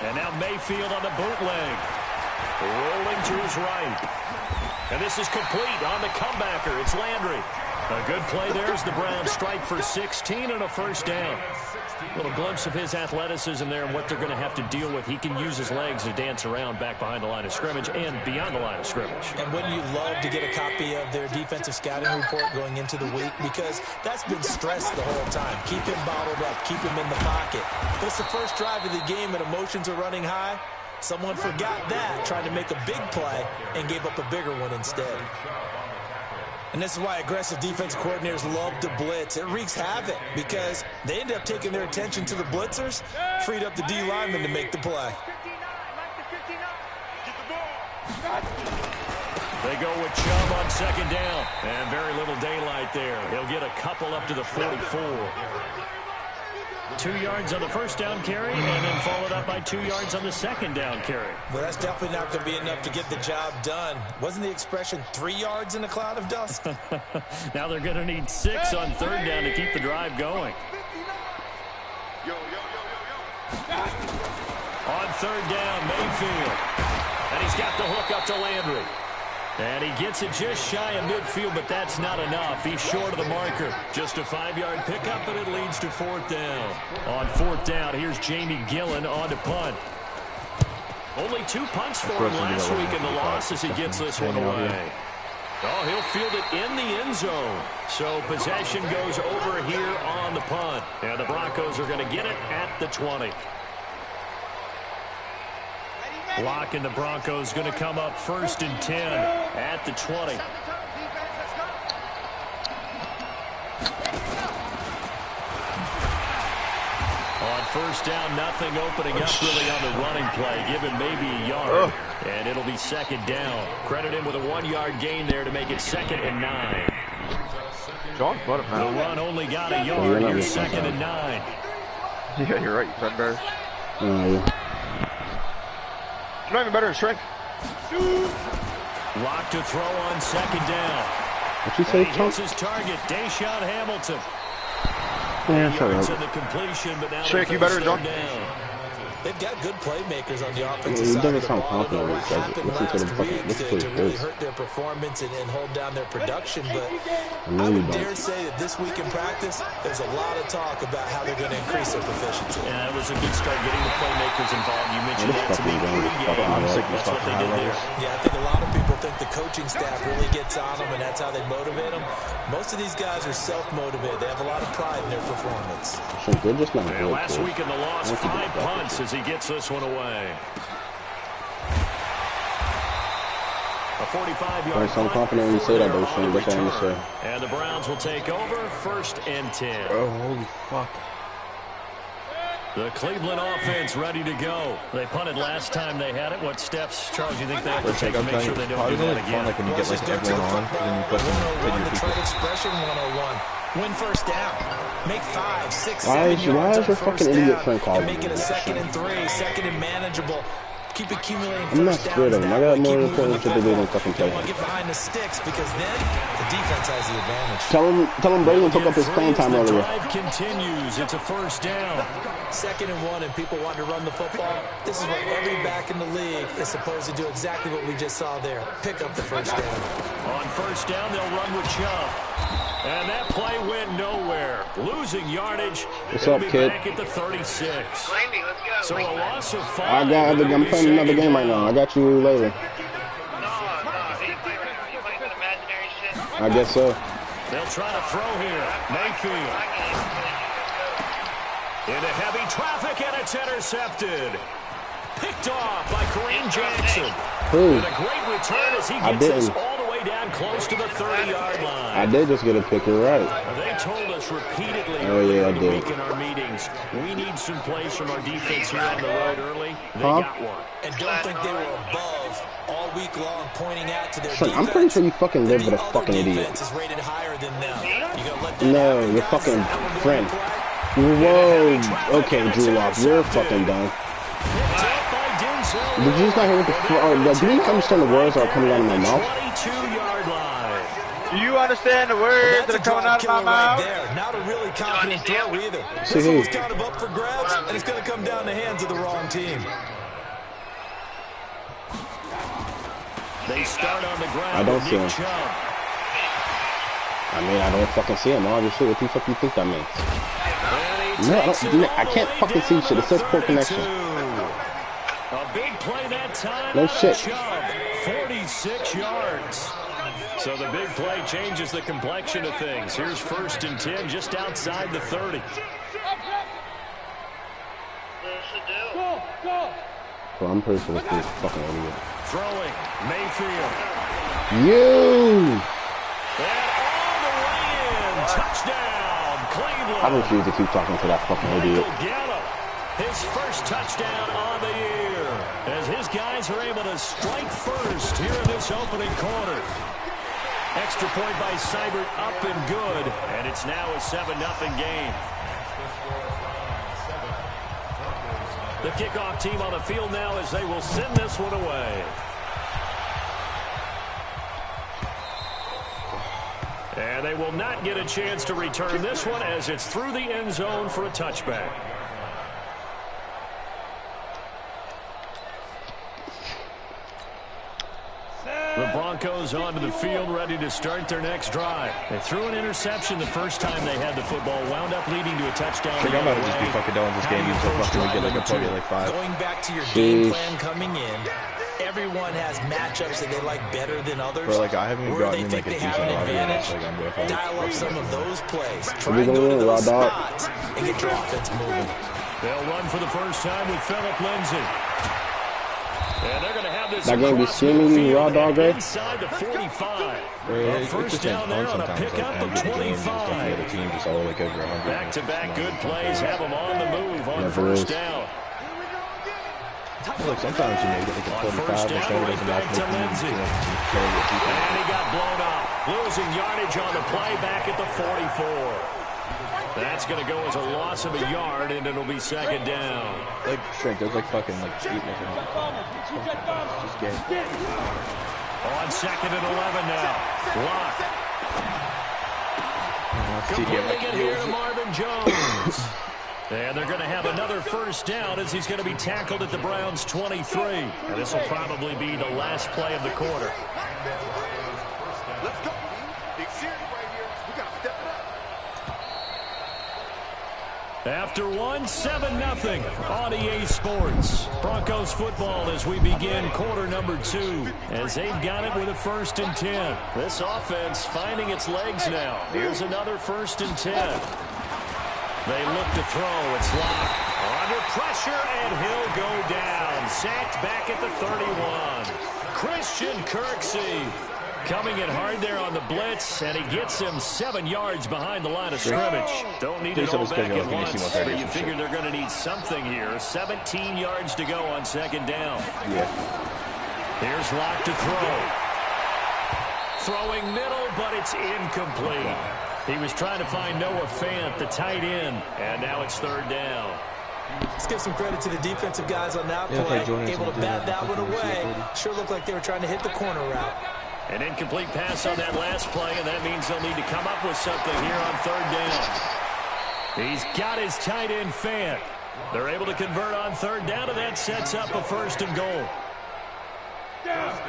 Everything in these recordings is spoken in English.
And now Mayfield on the bootleg. Rolling to his right. And this is complete on the comebacker. It's Landry. A good play there as the Browns strike for 16 and a first down. A little glimpse of his athleticism there and what they're going to have to deal with. He can use his legs to dance around back behind the line of scrimmage and beyond the line of scrimmage. And wouldn't you love to get a copy of their defensive scouting report going into the week? Because that's been stressed the whole time. Keep him bottled up. Keep him in the pocket. It's the first drive of the game and emotions are running high. Someone forgot that, tried to make a big play, and gave up a bigger one instead. And this is why aggressive defensive coordinators love to blitz. It wreaks havoc because they end up taking their attention to the blitzers, freed up the D lineman to make the play. They go with Chubb on second down. And very little daylight there. He'll get a couple up to the 44. 2 yards on the first down carry, and then followed up by 2 yards on the second down carry. Well, that's definitely not going to be enough to get the job done. Wasn't the expression 3 yards in a cloud of dust? Now they're going to need 6 on third down to keep the drive going. On third down, Mayfield. And he's got the hook up to Landry. And he gets it just shy of midfield, but that's not enough. He's short of the marker. Just a 5-yard pickup, and it leads to fourth down. On fourth down, here's Jamie Gillen on to punt. Only 2 punts for him last week in the loss as he gets this one away. Oh, he'll field it in the end zone. So possession goes over here on the punt. And the Broncos are going to get it at the 20. Lock and the Broncos going to come up first and 10 at the 20. On first down, nothing opening up really on the running play. Given maybe a yard, and it'll be second down. Credit him with a 1-yard gain there to make it 2nd and 9. The run only got a yard. Here's 2nd and 9. Yeah, you're right. You said better. Yeah. I'm not even better in strength. Lock to throw on second down. What you say, He hits his target, Deshaun Hamilton. Yeah, Yards in the completion, but now Shake, you better, John. They've got good playmakers on the offensive side of the ball. I don't know what happened last week to really hurt their performance and hold down their production, but I would dare say that this week in practice, there's a lot of talk about how they're going to increase their proficiency. Yeah, it was a good start getting the playmakers involved. You mentioned that to me pre-game. That's what they did there. Yeah, I think a lot of people think the coaching staff really gets on them, and that's how they motivate them. Most of these guys are self-motivated. They have a lot of pride in their performance. Last week in the loss, 5 punts as he gets this one away. A 45-yard so I'm confident when you say that, though, Shane. That's all I'm going to say. And the Browns will take over 1st and 10. Oh, holy fuck. The Cleveland offense ready to go. They punted last time they had it. What steps, Charles, you think they have to take to make sure they don't do that again? Like when you get like everyone on, and then you put them in your Detroit expression 101. Win first down. Make 5, 6, 7 Why yards is your fucking idiot friend calling me? Make it a 2nd and 3, 2nd and manageable. Keep accumulating I'm not first scared of downs him. I that got way. more Keep important moving shit to do than fucking play. Get behind the sticks because then the defense has the advantage. Tell him Brady took up his playing time The earlier. drive continues. It's a first down. 2nd and 1, and people want to run the football. This is what every back in the league is supposed to do. Exactly what we just saw there. Pick up the first down. On first down, they'll run with Chubb. And that play went nowhere. Losing yardage. What's up, kid? Back at the 36. So a loss of 5. I'm playing another game right now. I got you later. I guess so. They'll try to throw here. Mayfield. Into heavy traffic, and it's intercepted. Picked off by Kareem Jackson. And a great return as he gets this all the way down close to the 30-yard line. I did just get a pick, you're right. They told us repeatedly yeah, in the week in our meetings, we need some plays from our defense here on the road early. They got one. And don't think they were above all week long pointing out to their defense. I'm pretty sure you fucking live with a fucking idiot. Is rated higher than them. You gonna let that No, your fucking friend. Whoa. Okay, Drew Lock, you're fucking done. Did you just not hear what the do you understand the words that are coming out of my mouth? 22-yard line. You understand the words that are coming out of my mouth? There. Not a really confident throw either. This one was kind of up for grabs, and it's going to come down the hands of the wrong team. They start on the ground. I don't see him. I mean, I don't fucking see him, obviously. What the fuck do you think that means? No, I can't fucking see shit. It says poor connection. A big play that time. No shit. 46 yards. So the big play changes the complexion of things. Here's 1st and 10 just outside the 30. Well, I'm pretty sure this is fucking idiot. Throwing. Mayfield. You! And all the way in. Touchdown. Cleveland. I refuse to keep talking to that fucking idiot. His first touchdown on the year as his guys are able to strike first here in this opening quarter. Extra point by Seibert up and good, and it's now a 7-0 game. The kickoff team on the field now as they will send this one away. And they will not get a chance to return this one as it's through the end zone for a touchback. The Broncos onto the field, ready to start their next drive. They threw an interception the first time they had the football, wound up leading to a touchdown. I'm about to just be fucking done with this game until fucking we get like a party like 5. Going back to your game plan coming in, everyone has matchups that they like better than others. But like I haven't gotten like a decent advantage. like Dial up some of those plays. Try and go to those spots and get your offense moving. They'll run for the first time with Philip Lindsay. And they're going to have this that game be screaming you raw dog, right? Inside the 45. First down there on a pickup of 25. Back-to-back good plays have them on the move on first down. Look, sometimes you know, you get like a 45 or so, doesn't back to Lindsay. And he got blown up. Losing yardage on the play back at the 44. That's going to go as a loss of a yard, and it'll be second down. Like, Shrink, there's like fucking like 8 minutes. Just get on 2nd and 11 now. Lock. Completing it here to Marvin Jones. And they're going to have another first down as he's going to be tackled at the Browns' 23. And this will probably be the last play of the quarter. Let's go. Big series right here. We got to step it up. After one, 7-0 on EA Sports. Broncos football as we begin quarter number 2. As they've got it with a 1st and 10. This offense finding its legs now. Here's another 1st and 10. They look to throw. It's Locke. Under pressure, and he'll go down. Sacked back at the 31. Christian Kirksey coming in hard there on the blitz, and he gets him 7 yards behind the line of scrimmage. Don't need it all back at once, but you figure they're going to need something here. 17 yards to go on 2nd down. Yeah. Here's Locke to throw. Throwing middle, but it's incomplete. He was trying to find Noah Fant, the tight end, and now it's 3rd down. Let's give some credit to the defensive guys on that play. Able to bat that one away. Sure looked like they were trying to hit the corner route. An incomplete pass on that last play, and that means they'll need to come up with something here on 3rd down. He's got his tight end Fant. They're able to convert on 3rd down, and that sets up a 1st and goal.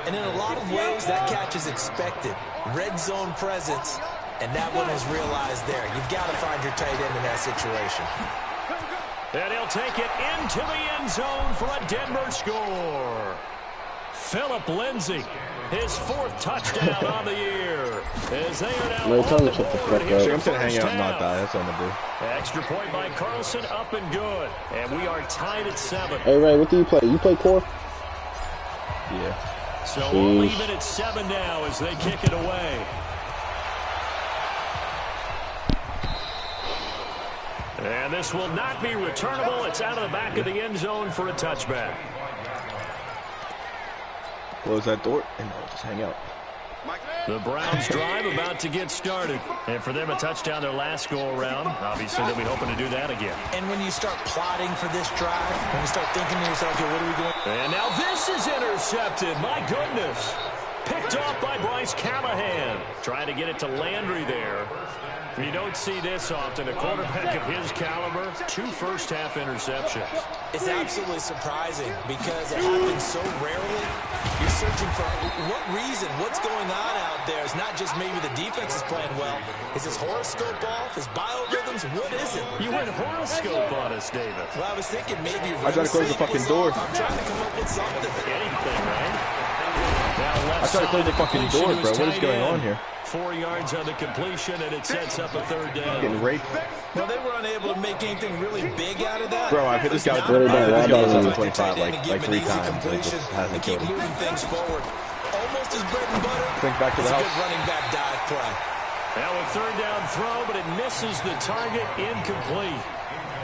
And in a lot of ways, that catch is expected. Red zone presence, and that one was realized there. You've got to find your tight end in that situation. And he'll take it into the end zone for a Denver score. Philip Lindsay, his 4th touchdown on the year. As they are now on the board here. I'm going to hang out and not die. That's what I'm going to do. Extra point by Carlson, up and good. And we are tied at 7. Hey, Ray, what do you play? You play core? Yeah. So we'll leave it at 7 now as they kick it away. And this will not be returnable. It's out of the back of the end zone for a touchback. Close that door and I'll just hang out. The Browns drive about to get started. And for them, a touchdown their last go-around. Obviously, they'll be hoping to do that again. And when you start plotting for this drive, when you start thinking to yourself, okay, what are we doing? And now this is intercepted. My goodness. Picked off by Bryce Callahan. Trying to get it to Landry there. You don't see this often. A quarterback of his caliber, 2 first-half interceptions. It's absolutely surprising because it happens so rarely. You're searching for what reason, what's going on out there. It's not just maybe the defense is playing well. Is his horoscope off? His biorhythms? What is it? You went horoscope on us, David. Well, I was thinking maybe I tried to close the fucking door. I'm trying to come up with something. Anything, right? Now I tried to close the fucking door, bro. What is going on here? 4 yards on the completion, and it sets up a 3rd down. Getting raped. Well, they were unable to make anything really big out of that. Bro, I've hit this guy with the 25 like 3 times. It just hasn't keep killed him. moving things forward. Almost his bread and butter. Think back to the It's a house. good running back dive play. Now a 3rd down throw, but it misses the target, incomplete.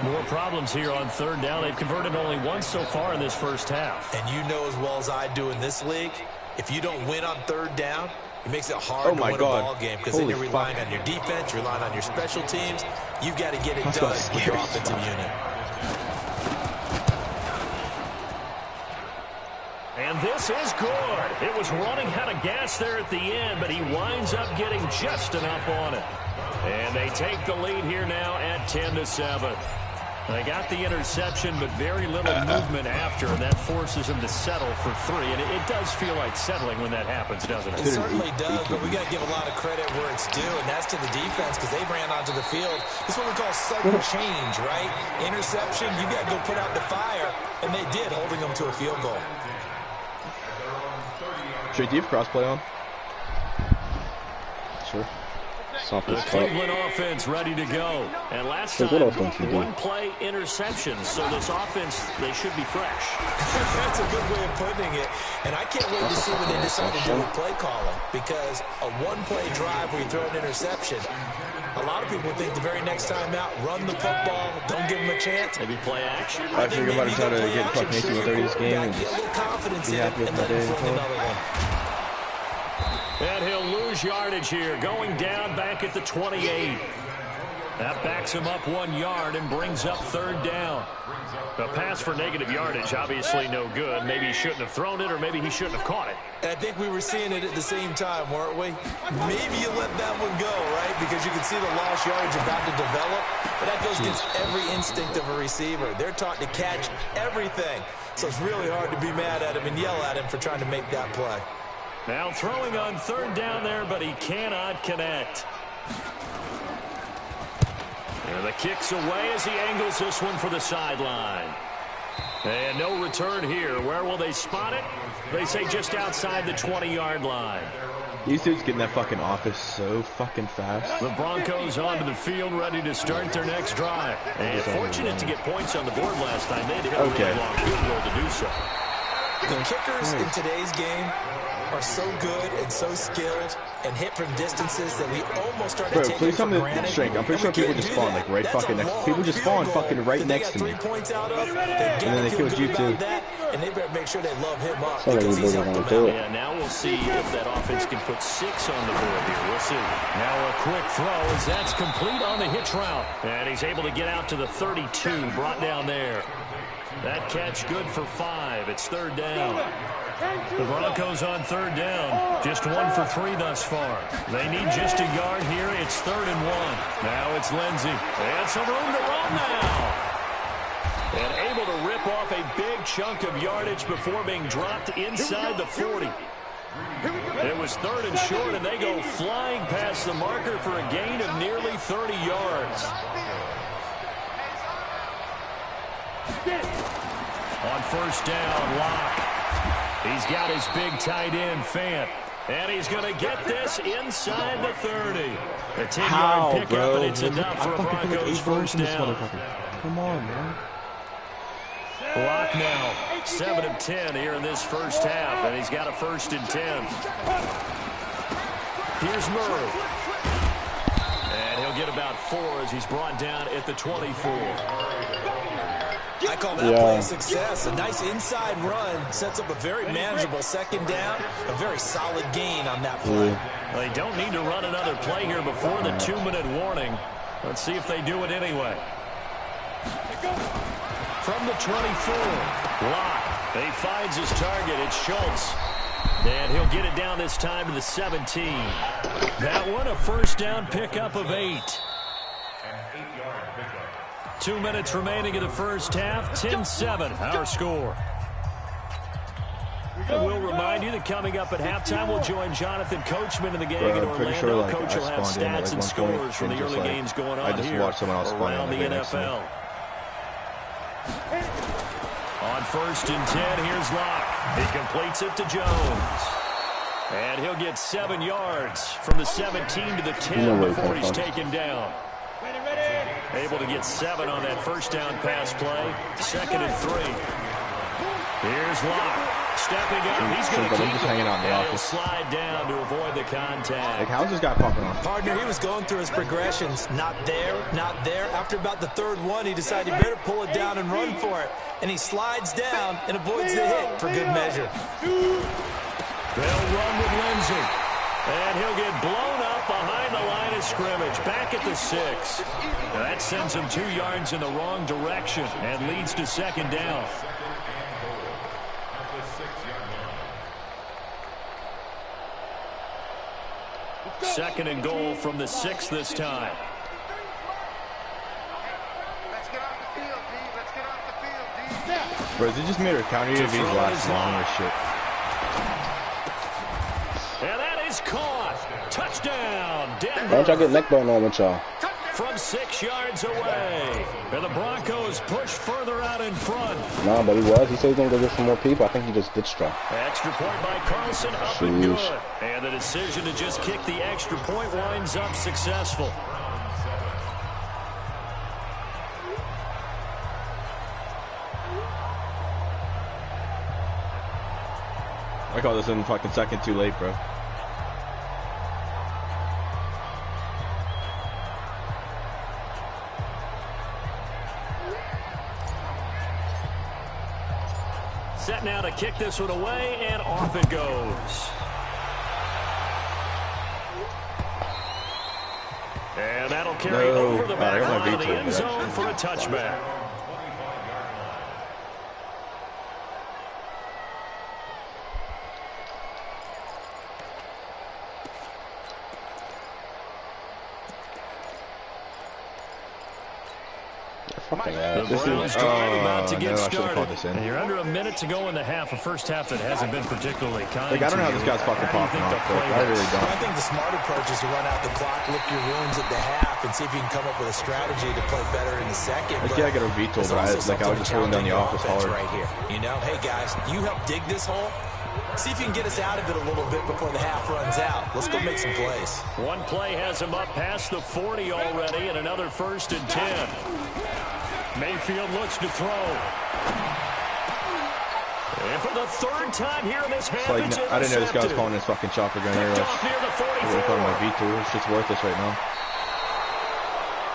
More problems here on 3rd down. They've converted only once so far in this first half. And you know as well as I do in this league, if you don't win on 3rd down, it makes it hard to win a ball game because then you're relying on your defense, you're relying on your special teams. You've got to get it done with your offensive unit. And this is good. It was running out of gas there at the end, but he winds up getting just enough on it. And they take the lead here now at 10-7. They got the interception, but very little movement after, and that forces him to settle for 3. And it does feel like settling when that happens, doesn't it? It certainly does, but we got to give a lot of credit where it's due, and that's to the defense because they ran onto the field. This is what we call sudden change, right? Interception, you got to go put out the fire, and they did, holding them to a field goal. Should you have crossplay on? Sure. The Cleveland offense ready to go. And last time, 1-play interceptions. So this offense, they should be fresh. That's a good way of putting it. And I can't wait to see when they decide to do with play calling. Because a 1-play drive where you throw an interception, a lot of people think the very next time out, run the football, don't give them a chance. Maybe play action. I think I'm about to try to get fucking 18-30 this game and get a little confidence be happy with my day. And he'll lose yardage here, going down back at the 28. That backs him up 1 yard and brings up 3rd down. A pass for negative yardage, obviously no good. Maybe he shouldn't have thrown it, or maybe he shouldn't have caught it. And I think we were seeing it at the same time, weren't we? Maybe you let that one go, right? Because you can see the lost yardage about to develop. But that goes against every instinct of a receiver. They're taught to catch everything. So it's really hard to be mad at him and yell at him for trying to make that play. Now throwing on 3rd down there, but he cannot connect. And the kick's away as he angles this one for the sideline. And no return here. Where will they spot it? They say just outside the 20-yard line. These dudes get in that fucking office so fucking fast. The Broncos onto the field, ready to start their next drive. And fortunate to get points on the board last time. They had to hit a really long field goal to do so. The kickers in today's game are so good and so skilled and hit from distances that we almost start to take it for granted. Strength. I'm pretty sure people just spawn like right fucking next. People just spawn fucking right next to me. And then they killed you too. And they better make sure they love him up So because he's helped them out. Yeah, now we'll see if that offense can put 6 on the board here. We'll see. Now a quick throw as that's complete on the hitch route. And he's able to get out to the 32, brought down there. That catch good for 5. It's 3rd down. The Broncos on 3rd down. Just 1 for 3 thus far. They need just a yard here. It's 3rd and 1. Now it's Lindsey. And some room to run now. And able to rip off a big chunk of yardage before being dropped inside the 40. It was 3rd and short, and they go flying past the marker for a gain of nearly 30 yards. On 1st down, Locke. He's got his big tight end, Fant. And he's going to get this inside the 30. A 10-yard pickup, and it's enough for a Broncos 1st down. Come on, man. Locke now, 7 of 10 here in this first half, and he's got a 1st and 10. Here's Murray. And he'll get about 4 as he's brought down at the 24. I call that play a success. A nice inside run sets up a very manageable 2nd down. A very solid gain on that play. Well, they don't need to run another play here before the 2-minute warning. Let's see if they do it anyway. From the 24, Locke. He finds his target. It's Schultz. And he'll get it down this time to the 17. That one, a first down pickup of 8. 2 minutes remaining in the first half. 10-7, our score. And we'll remind you that coming up at halftime, we'll join Jonathan Coachman in the game in Orlando. Sure, like, Coach will have stats and scores from the early games going on here around the NFL. On 1st and 10, here's Locke. He completes it to Jones. And he'll get 7 yards from the 17 to the 10 before he's taken down. Able to get 7 on that first down pass play. 2nd and 3. Here's Locke. Stepping up, he's going to keep it. And he'll slide down to avoid the contact. Like, how's this guy popping on? Partner, he was going through his progressions. Not there, not there. After about the 3rd one, he decided he better pull it down and run for it. And he slides down and avoids the hit for good measure. They'll run with Lindsey. And he'll get blown up behind the line of scrimmage. Back at the 6. Now that sends him 2 yards in the wrong direction and leads to 2nd down. 2nd and goal from the 6 this time. Let's get off the field, D. Let's get off the field, D. Bro, they just made her counter UV's last long or shit. And that is caught. Touchdown, Denver. Why don't y'all get neck bone on with y'all? From 6 yards away. And the Broncos push further out in front. Nah, but he was. He said he's going to go get some more people. I think he just ditched them. Extra point by Carlson, up and good. And the decision to just kick the extra point winds up successful. I call this in fucking 2nd too late, bro. Set now to kick this one away, and off it goes. And that'll carry over the back line of the end zone for a touchback. The Browns drive about to get started. And you're under a minute to go in the half. A first half that hasn't been particularly kind. Like, I don't know how this guy's fucking popping off. I really don't. I think the smart approach is to run out the clock, lick your wounds at the half, and see if you can come up with a strategy to play better in the 2nd. This guy got a veto, but I was just holding down the office hard. Right here. You know, hey guys, you help dig this hole. See if you can get us out of it a little bit before the half runs out. Let's go make some plays. One play has him up past the 40 already, and another 1st and 10. Mayfield looks to throw. And for the 3rd time here in this half, like, I didn't know this guy was calling his fucking chopper gun here. I would call my V2. It's just worthless right now.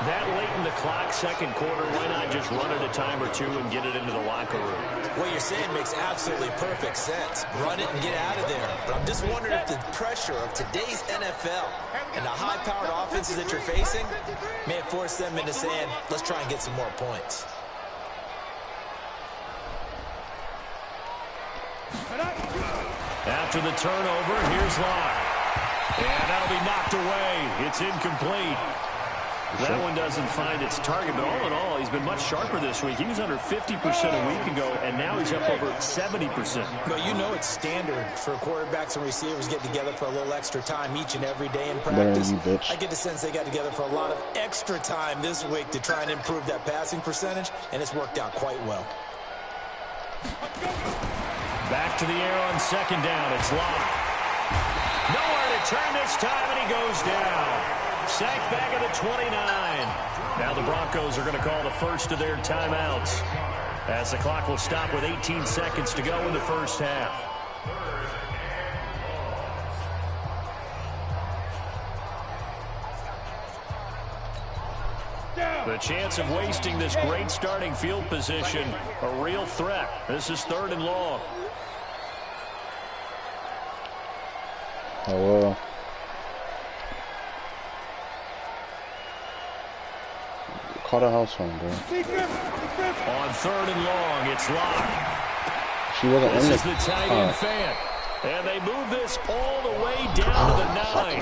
That late in the clock, 2nd quarter, why not just run it a time or two and get it into the locker room? What you're saying makes absolutely perfect sense. Run it and get out of there. But I'm just wondering if the pressure of today's NFL and the high-powered offenses that you're facing may have forced them into saying, let's try and get some more points. After the turnover, here's Locke. And that'll be knocked away. It's incomplete. That one doesn't find its target, but all in all, he's been much sharper this week. He was under 50% a week ago, and now he's up over 70%. But you know it's standard for quarterbacks and receivers get together for a little extra time each and every day in practice. I get the sense they got together for a lot of extra time this week to try and improve that passing percentage, and it's worked out quite well. Back to the air on 2nd down. It's Locke. Nowhere to turn this time, and he goes down. Sacked back at the 29. Now the Broncos are going to call the first of their timeouts, as the clock will stop with 18 seconds to go in the first half. The chance of wasting this great starting field position, a real threat. This is 3rd and long. Oh, well. Call the house phone, bro. On 3rd and long, it's Locke. She wasn't in This is the tight end fan. And they move this all the way down to the 9.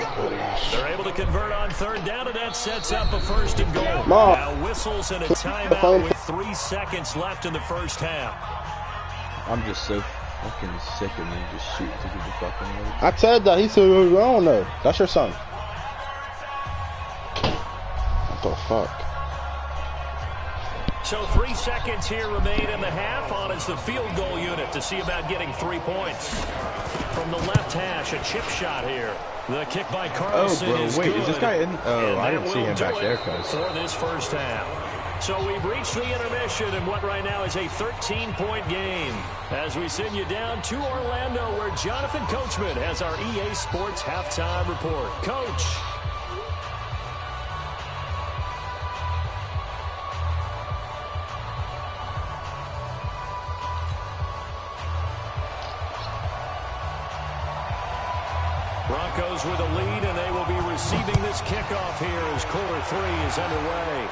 They're able to convert on third down, and that sets up a 1st and goal. Now whistles and a timeout with 3 seconds left in the first half. I'm just so fucking sick of me just shooting to the fucking league. I said that. He said, I don't know. That's your son. What the fuck? So 3 seconds here remain in the half. On is the field goal unit to see about getting 3 points. From the left hash, a chip shot here. The kick by Carlson is wait, good. is this guy in? Oh, I didn't see him back there, cuz. For this first half. So we've reached the intermission in what right now is a 13-point game. As we send you down to Orlando, where Jonathan Coachman has our EA Sports halftime report. Coach. Broncos with a lead, and they will be receiving this kickoff here as quarter 3 is underway.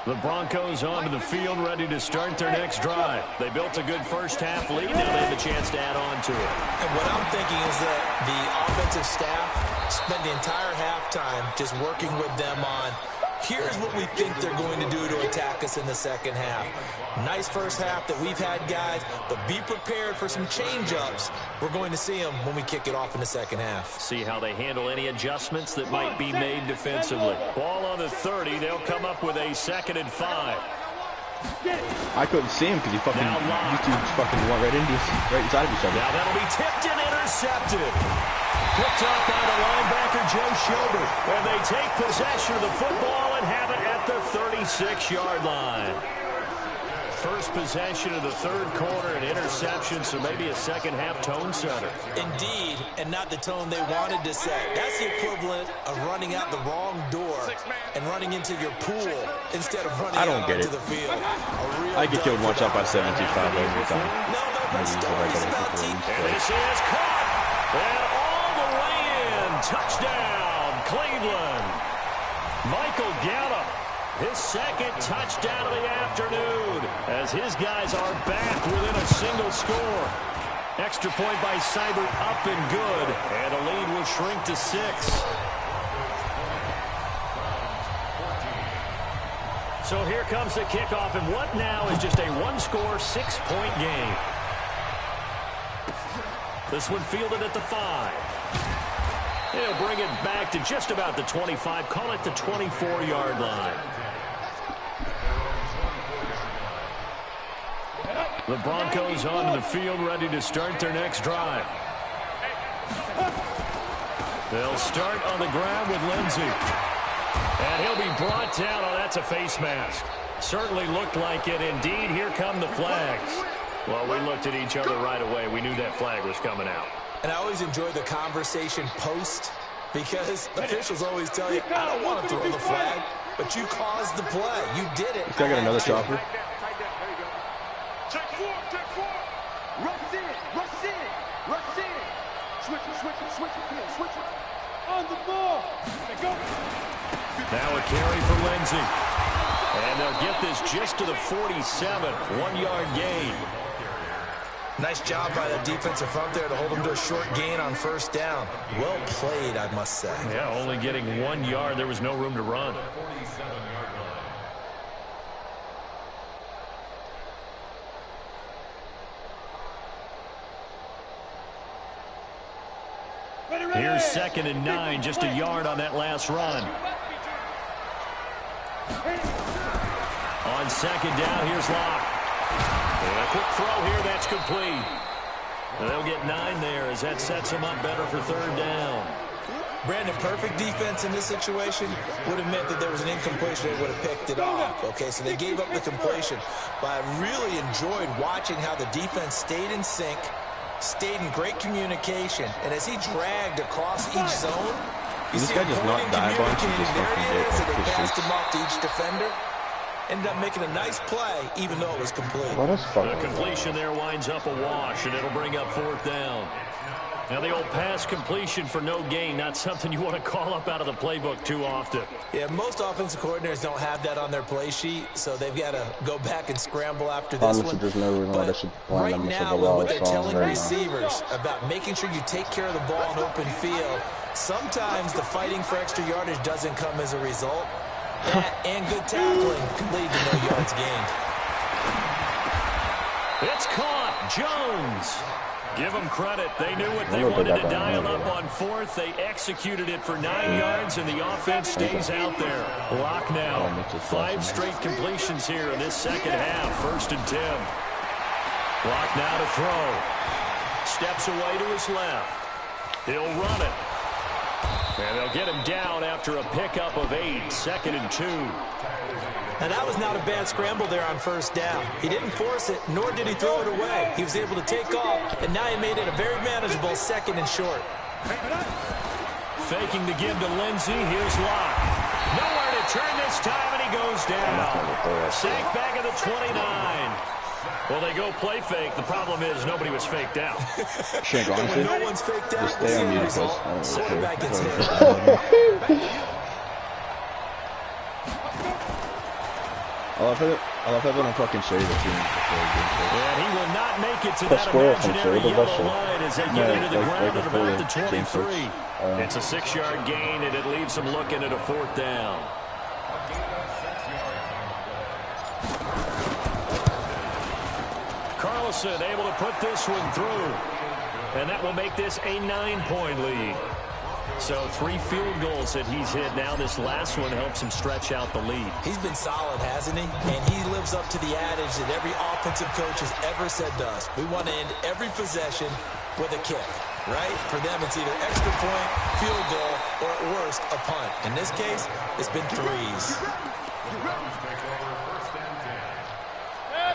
The Broncos onto the field, ready to start their next drive. They built a good first half lead. Now they have a chance to add on to it. And what I'm thinking is that the offensive staff spent the entire halftime just working with them on, here's what we think they're going to do to attack us in the second half. Nice first half that we've had, guys, but be prepared for some change-ups. We're going to see them when we kick it off in the second half. See how they handle any adjustments that might be made defensively. Ball on the 30. They'll come up with a 2nd and 5. I couldn't see him because he fucking used to fucking walk right inside of each other. Now that'll be tipped and intercepted. Picked up by the linebacker, Joe Schobert. And they take possession of the football and have it at the 36-yard line. First possession of the third quarter, an interception, so maybe a second half tone setter. Indeed, and not the tone they wanted to set. That's the equivalent of running out the wrong door and running into your pool instead of running out onto the field. I get killed one shot by 7-2-5 every time. No, but stories about team. And this is caught. And all the way in. Touchdown, Cleveland. Michael Gallup. His 2nd touchdown of the afternoon as his guys are back within a single score. Extra point by Seibert up and good. And the lead will shrink to 6. So here comes the kickoff, and what now is just a one-score, 6-point game. This one fielded at the 5. He'll bring it back to just about the 25, call it the 24-yard line. The Broncos onto the field, ready to start their next drive. They'll start on the ground with Lindsey. And he'll be brought down. Oh, that's a face mask. Certainly looked like it. Indeed, here come the flags. Well, we looked at each other right away. We knew that flag was coming out. And I always enjoy the conversation post because officials always tell you, I don't want to throw the flag, but you caused the play. You did it. I got another chopper. Check four. Rush in. Switch it. On the ball. Go. Now a carry for Lindsey. And they'll get this just to the 47, 1-yard gain. Nice job by the defensive front there to hold them to a short gain on first down. Well played, I must say. Yeah, only getting 1 yard. There was no room to run. Here's 2nd and 9, just a yard on that last run. On 2nd down, here's Locke. And a quick throw here, that's complete. And they'll get 9 there as that sets them up better for 3rd down. Brandon, perfect defense in this situation would have meant that there was an incompletion. They would have picked it off. Okay, so they gave up the completion. But I really enjoyed watching how the defense stayed in sync, stayed in great communication, and as he dragged across each zone, you this see guy just not die bunch and just there fucking he is, and they just passed shoots. him off to each defender. Ended up making a nice play, even though it was complete. Oh, that's fucking The completion there winds up a wash, and it'll bring up 4th down. Now, the old pass completion for no gain, not something you want to call up out of the playbook too often. Yeah, most offensive coordinators don't have that on their play sheet, so they've got to go back and scramble after this honestly, one. there's no reason why they should line Right them now, so with well what they're telling right receivers about making sure you take care of the ball in open field, sometimes the fighting for extra yardage doesn't come as a result. That and good tackling can lead to no yards gained. It's caught. Jones. Give them credit. They knew what they wanted to dial up on 4th. They executed it for 9 yards, and the offense stays out there. Lock now. 5 straight completions here in this second half. 1st and 10. Lock now to throw. Steps away to his left. He'll run it. And they'll get him down after a pickup of 8. 2nd and 2. Now, that was not a bad scramble there on 1st down. He didn't force it, nor did he throw it away. He was able to take off, and now he made it a very manageable 2nd and short. Faking the give to Lindsey. Here's Locke. Nowhere to turn this time, and he goes down. Sacked back at the 29. Well, they go play fake. The problem is nobody was faked out. Shank, honestly, When no one's faked out, just stay on mute, result, because quarterback gets hit. I love having a fucking shade of team. And he will not make it to Press that square from imaginary shade, yellow that's it. line as they get No, into the like ground at before about the the game 23. switch. It's a 6-yard gain, and it leaves them looking at a 4th down. Carlson able to put this one through. And that will make this a 9-point lead. So 3 field goals that he's hit. Now this last one helps him stretch out the lead. He's been solid, hasn't he? And he lives up to the adage that every offensive coach has ever said to us. We want to end every possession with a kick, right? For them, it's either extra point, field goal, or at worst, a punt. In this case, it's been 3s.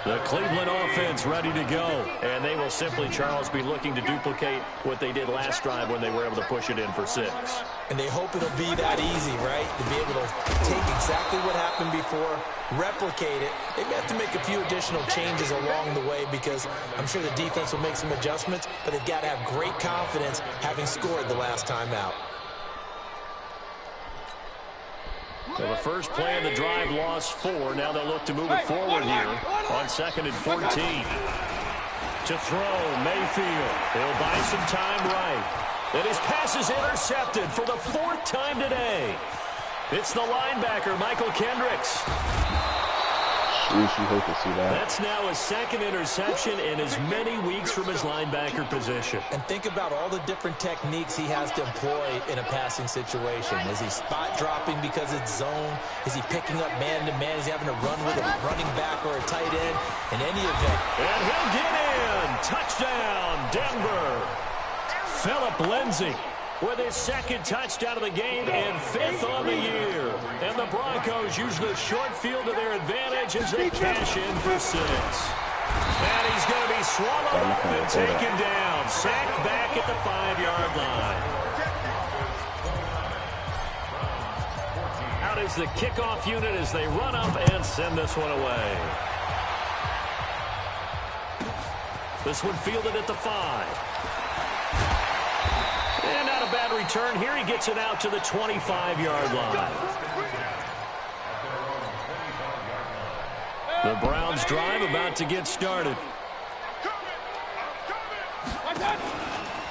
The Cleveland offense ready to go. And they will simply, Charles, be looking to duplicate what they did last drive when they were able to push it in for 6. And they hope it'll be that easy, right? To be able to take exactly what happened before, replicate it. They may have to make a few additional changes along the way because I'm sure the defense will make some adjustments, but they've got to have great confidence having scored the last time out. So the first play of the drive lost 4. Now they'll look to move it forward here on 2nd and 14. To throw, Mayfield. He'll buy some time right. And his pass is intercepted for the 4th time today. It's the linebacker, Michael Kendricks. You hope to see that. That's now his 2nd interception in as many weeks from his linebacker position. And think about all the different techniques he has to employ in a passing situation. Is he spot dropping because it's zone? Is he picking up man-to-man? Is he having to run with a running back or a tight end? In any event. And he'll get in. Touchdown, Denver. Phillip Lindsay with his 2nd touchdown of the game and 5th on the year. And the Broncos use the short field to their advantage as they cash in for 6. And he's going to be swallowed up and taken down. Sacked back at the 5-yard line. Out is the kickoff unit as they run up and send this one away. This one fielded at the 5. And not a bad return here. He gets it out to the 25-yard line. The Browns drive about to get started.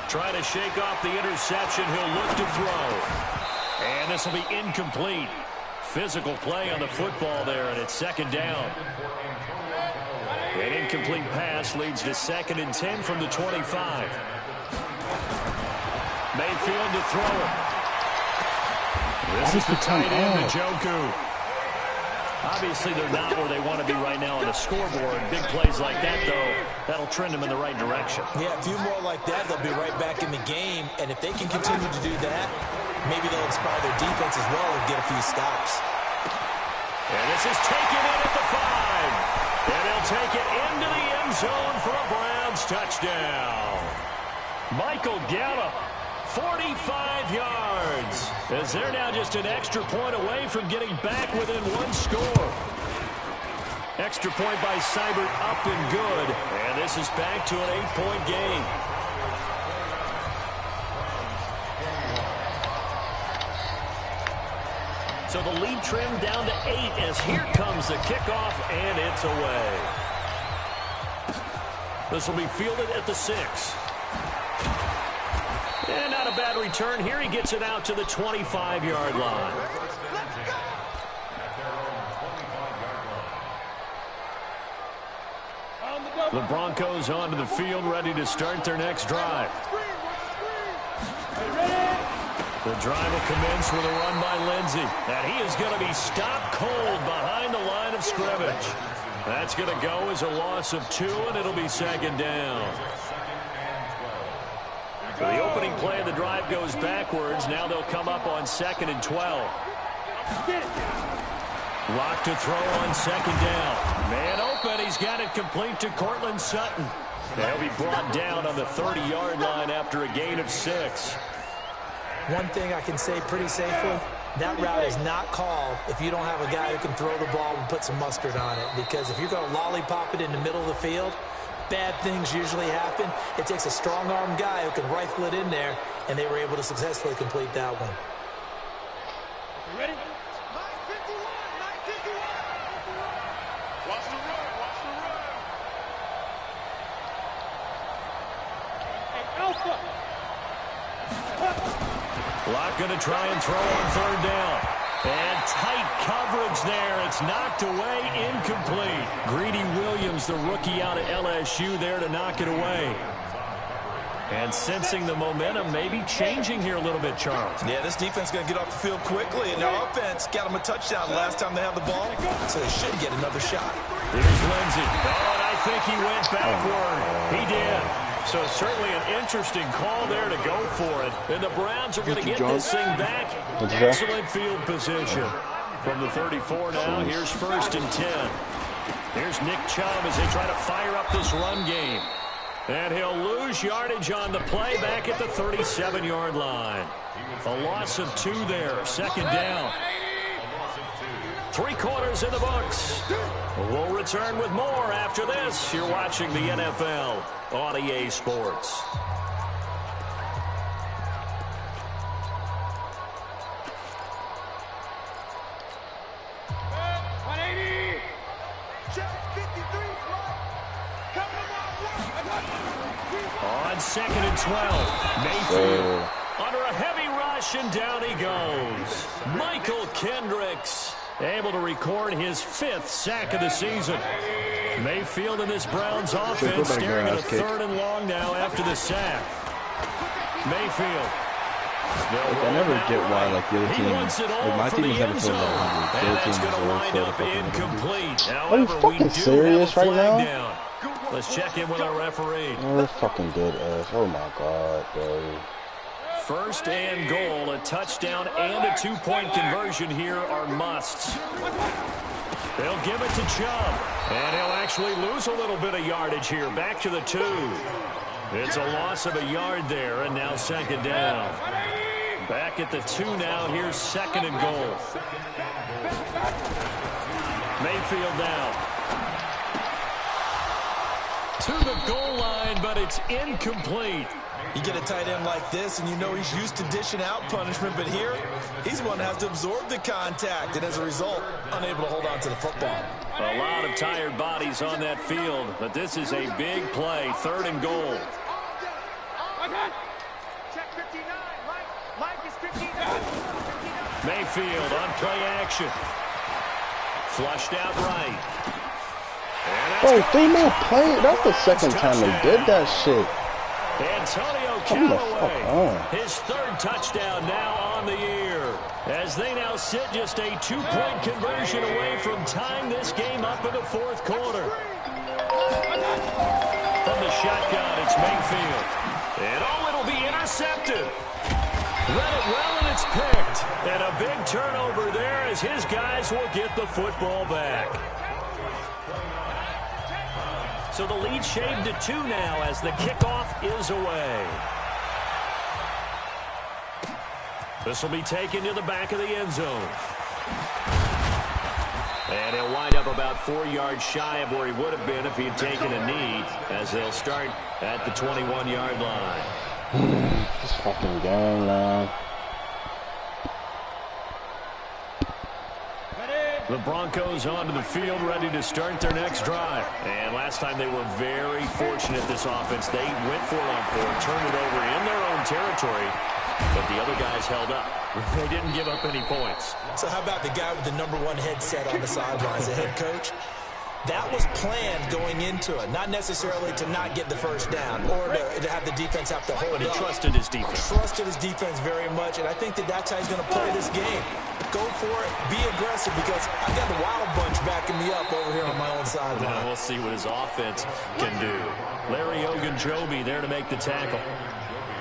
Trying to shake off the interception. He'll look to throw. And this will be incomplete. Physical play on the football there, and it's 2nd down. An incomplete pass leads to 2nd and 10 from the 25. Mayfield to throw it. This is the tight end, Njoku. Obviously, they're not where they want to be right now on the scoreboard. Big plays like that, though, that'll trend them in the right direction. Yeah, a few more like that, they'll be right back in the game. And if they can continue to do that, maybe they'll inspire their defense as well and get a few stops. And this is taken in at the 5. And they'll take it into the end zone for a Browns touchdown. Michael Gallup. 45 yards, as they're now just an extra point away from getting back within 1 score. Extra point by Seibert, up and good. And this is back to an 8-point game. So the lead trimmed down to 8 as here comes the kickoff, and it's away. This will be fielded at the 6. And not a bad return here. He gets it out to the 25-yard line. The Broncos onto the field, ready to start their next drive. The drive will commence with a run by Lindsey. And he is going to be stopped cold behind the line of scrimmage. That's going to go as a loss of 2, and it'll be second down. So the opening play of the drive goes backwards. Now they'll come up on 2nd and 12. Lock to throw on 2nd down. Man open. He's got it complete to Cortland Sutton. They'll be brought down on the 30-yard line after a gain of 6. One thing I can say pretty safely, that route is not called if you don't have a guy who can throw the ball and put some mustard on it. Because if you're going to lollipop it in the middle of the field, bad things usually happen. It takes a strong-arm guy who can rifle it in there, and they were able to successfully complete that one. You ready? 951, 951. Watch the run, watch the run. Hey, Alpha. Lock going to try and throw on 3rd down. And tight coverage there. It's knocked away, incomplete. Greedy Williams, the rookie out of LSU, there to knock it away. And sensing the momentum maybe changing here a little bit, Charles. Yeah, this defense is going to get off the field quickly, and their offense got them a touchdown last time they had the ball, so they should get another shot. Here's Lindsey. Oh, and I think he went backward. He did. So certainly an interesting call there to go for it. And the Browns are going to get this thing back. Excellent field position. From the 34 now, here's 1st and 10. Here's Nick Chubb as they try to fire up this run game. And he'll lose yardage on the play back at the 37-yard line. A loss of 2 there. 2nd down. 3 quarters in the books. We'll return with more after this. You're watching the NFL on EA Sports. On 2nd and 12, Mayfield under a heavy rush, and down he goes. Michael Kendricks able to record his 5th sack of the season. Mayfield and this Browns offense staring at a 3rd and long now after the sack. Mayfield. I never get why, like, the other team, like, my team is never told that. And that's going to wind up incomplete. Are you fucking serious right now? Let's check in with our referee. Oh, that's fucking dead ass. Oh my god, bro. 1st and goal, a touchdown and a 2-point conversion here are musts. They'll give it to Chubb, and he'll actually lose a little bit of yardage here. Back to the 2. It's a loss of a yard there, and now 2nd down. Back at the 2 now. Here's 2nd and goal. Mayfield now. To the goal line, but it's incomplete. You get a tight end like this, and you know he's used to dishing out punishment, but here, he's one that has to absorb the contact, and as a result, unable to hold on to the football. A lot of tired bodies on that field, but this is a big play. 3rd and goal. Check 59, Mike is 59. Mayfield on play action. Flushed out right. Bro, 3-man play. That's the 2nd time they did that shit. Antonio Callaway, his 3rd touchdown now on the year, as they now sit just a 2-point conversion away from tying this game up in the 4th quarter. From the shotgun, it's Mayfield. And oh, it'll be intercepted. Read it well, and it's picked. And a big turnover there as his guys will get the football back. So the lead shaved to 2 now as the kickoff is away. This will be taken to the back of the end zone. And he'll wind up about 4 yards shy of where he would have been if he had taken a knee, as they'll start at the 21-yard line. This fucking game, man. The Broncos onto the field, ready to start their next drive. And last time they were very fortunate, this offense. They went for it on 4, turned it over in their own territory, but the other guys held up. They didn't give up any points. So how about the guy with the #1 headset on the sidelines, the head coach? That was planned going into it, not necessarily to not get the first down or to have the defense have to hold up. But he trusted his defense. Trusted his defense very much, and I think that's how he's going to play this game. Go for it, be aggressive, because I've got the Wild Bunch backing me up over here on my own sideline. Now we'll see what his offense can do. Larry Ogunjobi there to make the tackle.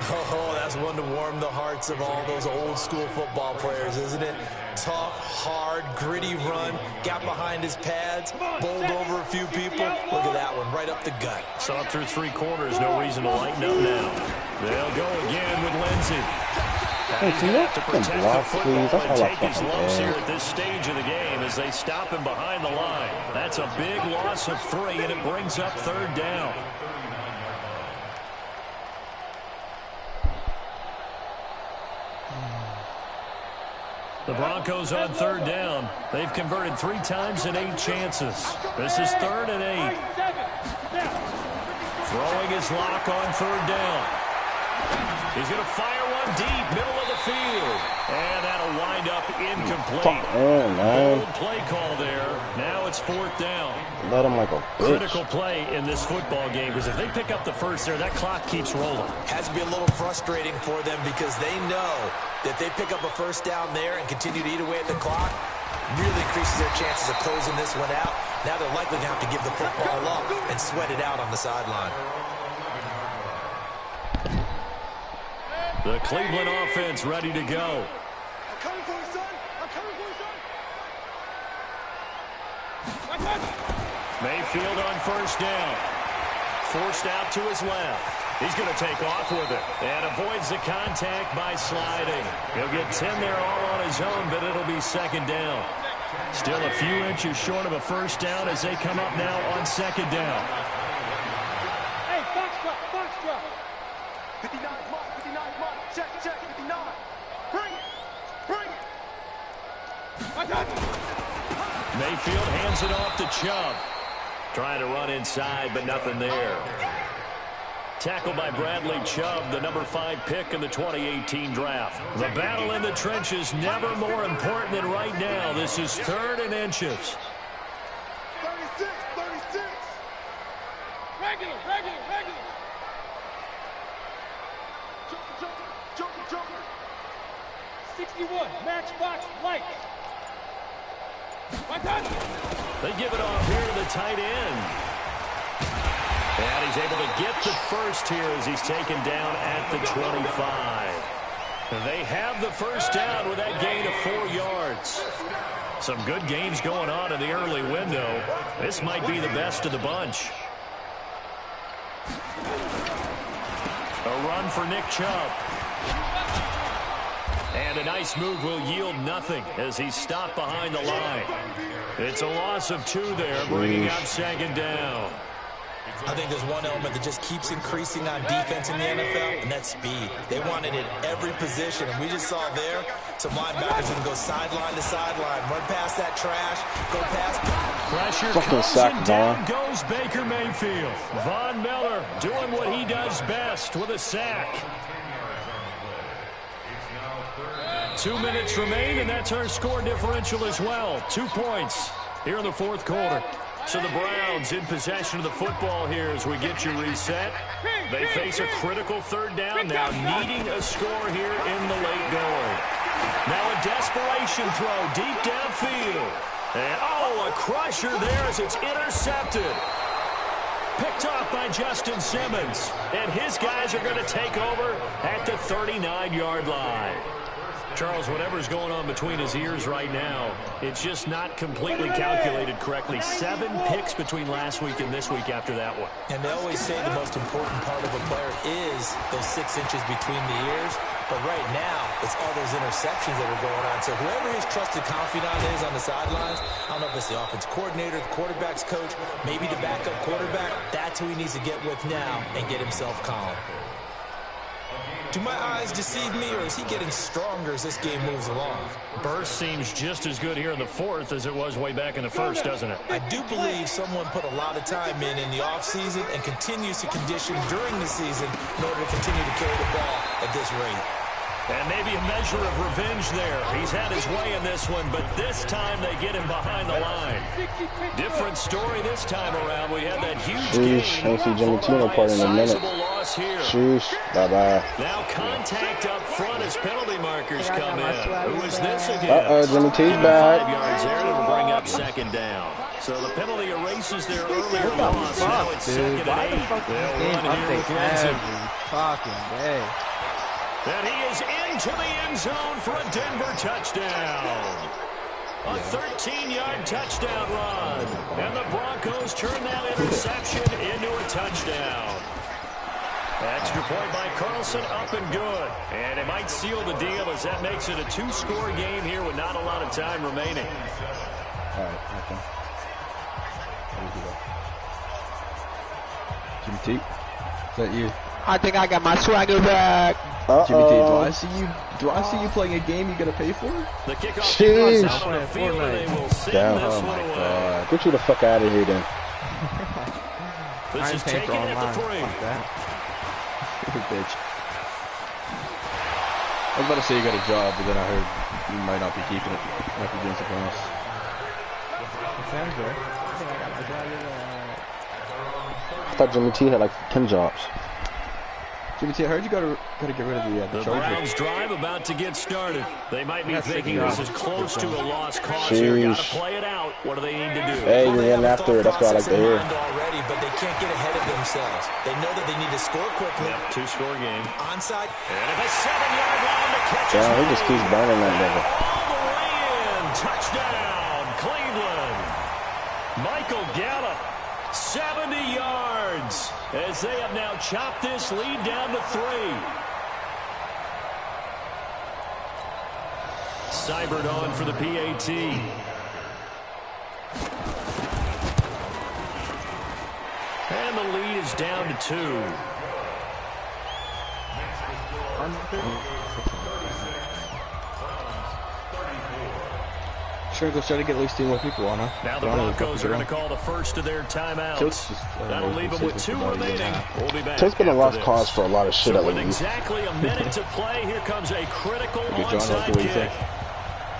Oh, that's one to warm the hearts of all those old school football players, isn't it? Tough, hard, gritty run, got behind his pads, bowled over a few people. Look at that one, right up the gut. Saw it through 3 quarters, no reason to lighten up now. They'll go again with Lindsey. He's going to have to protect the football and take his lumps here at this stage of the game as they stop him behind the line. That's a big loss of 3, and it brings up 3rd down. The Broncos on 3rd down. They've converted 3 times in 8 chances. This is 3rd and 8. Throwing his lock on 3rd down. He's going to fire one deep, middle of the field. And that'll wind up incomplete. Bold play call there. Now it's 4th down. Let him like a bitch. Critical play in this football game, because if they pick up the first there, that clock keeps rolling. Has to be a little frustrating for them, because they know that they pick up a first down there and continue to eat away at the clock, really increases their chances of closing this one out. Now they're likely to have to give the football up and sweat it out on the sideline. The Cleveland offense ready to go. I'm coming for you, son. I'm coming for you, son. Mayfield on 1st down. Forced out to his left. He's going to take off with it and avoids the contact by sliding. He'll get 10 there all on his own, but it'll be 2nd down. Still a few inches short of a first down as they come up now on 2nd down. Hey, box drop. 59, mark, 59, mark. Check, 59. Bring it. Mayfield hands it off to Chubb. Trying to run inside, but nothing there. Tackled by Bradley Chubb, the #5 pick in the 2018 draft. The battle in the trenches never more important than right now. This is 3rd and inches. 36. Regular. Joker. 61, matchbox light. They give it off here to the tight end. And he's able to get the first here as he's taken down at the 25. They have the first down with that gain of 4 yards. Some good games going on in the early window. This might be the best of the bunch. A run for Nick Chubb. And a nice move will yield nothing as he's stopped behind the line. It's a loss of 2 there, bringing up 2nd down. I think there's one element that just keeps increasing on defense in the NFL, and that's speed. They want it at every position, and we just saw there some linebackers can go sideline to sideline, run past that trash, go past. Pressure comes and down goes Baker Mayfield. Von Miller doing what he does best with a sack. 2 minutes remain, and that's our score differential as well. 2 points here in the 4th quarter. So the Browns in possession of the football here as we get you reset. They face a critical 3rd down now, needing a score here in the late going. Now a desperation throw deep downfield. And, a crusher there as it's intercepted. Picked off by Justin Simmons. And his guys are going to take over at the 39-yard line. Charles, whatever's going on between his ears right now, it's just not completely calculated correctly. 7 picks between last week and this week after that one. And they always say the most important part of a player is those 6 inches between the ears. But right now, it's all those interceptions that are going on. So whoever his trusted confidant is on the sidelines, I don't know if it's the offense coordinator, the quarterback's coach, maybe the backup quarterback, that's who he needs to get with now and get himself calm. Do my eyes deceive me, or is he getting stronger as this game moves along? Burst seems just as good here in the fourth as it was way back in the first, doesn't it? I do believe someone put a lot of time in the offseason and continues to condition during the season in order to continue to carry the ball at this rate. And maybe a measure of revenge there. He's had his way in this one, but this time they get him behind the line. Different story this time around. We had that huge game. I don't see Jimmy T no part in a minute. Sheesh. Bye-bye. Now contact up front as penalty markers come in. Who is this again? Jimmy T's back. 5 yards there to bring up second down. So the penalty erases their earlier loss. Now it's second and 8. They'll run here with Lindsay. And he is into the end zone for a Denver touchdown. A 13-yard touchdown run. And the Broncos turn that interception into a touchdown. Extra point by Carlson, up and good. And it might seal the deal as that makes it a 2-score game here with not a lot of time remaining. All right, okay. Jimmy T, is that you? I think I got my swagger back. Jimmy T, do I see you playing a game you gotta pay for? The kickoff Sheesh. out on the field, and they will send Damn, this oh one my away. God. Get you the fuck out of here then. This is taken at the 3. Bitch. I was about to say you got a job, but then I heard you might not be keeping it. You might be doing something else. Sounds good. I think I got my job. I thought Jimmy T had like 10 jobs. Jimmy T, I heard you gotta get rid of the The Browns drive about to get started. They might be thinking this is close to a lost cause here. Got to play it out. What do they need to do? Hey, you're running after it. That's what I like to hear. Already, but they can't get ahead of themselves. They know that they need to score quickly. Yep, 2-score game. Onside. And at the 7-yard line to catch Damn, he just keeps burning that nigga. all the way in. Touchdown, Cleveland. Michael Gallup, 70 yards. As they have now chopped this lead down to 3. Seibert on for the PAT. And the lead is down to 2. Sure, go try to get at least 2 more people on, huh? Now the Broncos are going to call the first of their timeouts. That'll leave them with 2 remaining. We'll be back. It's been a lost cause for a lot of shit So at with least. exactly a minute to play, here comes a critical Good John, onside that's what you kick. say.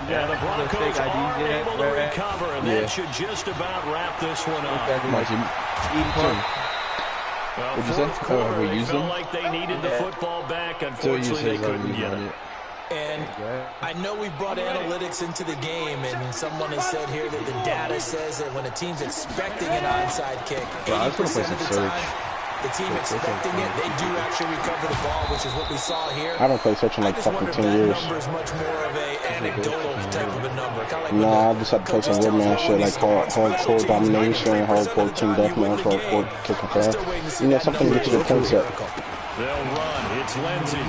Yeah, the Broncos are able to recover, and that should just about wrap this one up. Come on, Jimmy. Well, What'd you say? fourth quarter, we they used felt them? like they needed the football back. So Unfortunately, they couldn't get it. And I know we brought analytics into the game, and someone has said here that the data says that when a team's expecting an onside kick, 80% of the time, the team expecting it, they do actually recover the ball, which is what we saw here. I haven't played search in like fucking 10 years. That number is much more of a anecdotal type of a number. Kind of like Nah, I just had to play some woodman shit like hardcore domination, hardcore team deathmatch, hardcore kick and pass. You know, something to get you the concept. They'll run. It's Lindsay.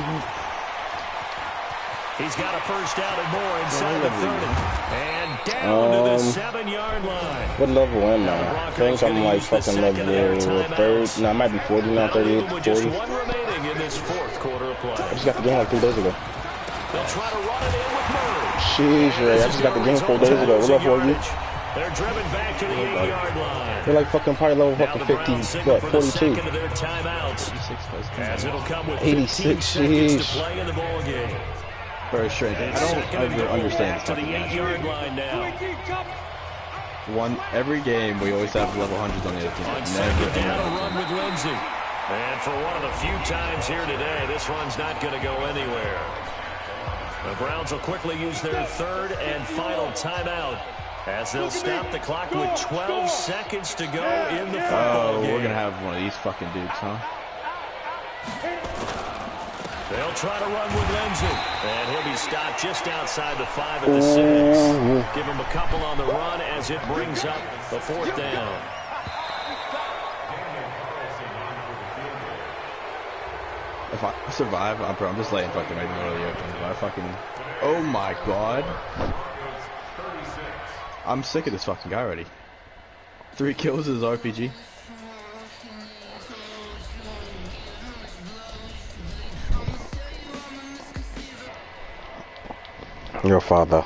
He's got a first down and more inside the 30. And down to the 7-yard line. What level am I? I think I'm like fucking level 30. No, I might be 40 now, 38, 40. Just 1 remaining in this fourth quarter of play. I just got the game like 3 days ago. They'll try to run it in with Murray. Jeez, Ray, I just got the game 4 days ago. What level are you? They're driven back to the 8-yard line. They're like fucking probably level fucking 50, what, 42. As it'll come with 86, 15 seconds to play in the ball game. Very strange. I don't ever understand to the 8-yard line now. Every game we always have level hundreds on the other team. On second down, a run with Lindsay. And for one of the few times here today, this run's not going to go anywhere. The Browns will quickly use their 3rd and final timeout as they'll stop the clock with 12 seconds to go in the football game. We're going to have one of these fucking dudes, huh? They'll try to run with Lindsay. And he'll be stopped just outside the 5 at the 6. Give him a couple on the run as it brings up the 4th down. If I survive, I'm just laying fucking right in the middle of the open. If I fucking... Oh my god. I'm sick of this fucking guy already. 3 kills is RPG. Your father.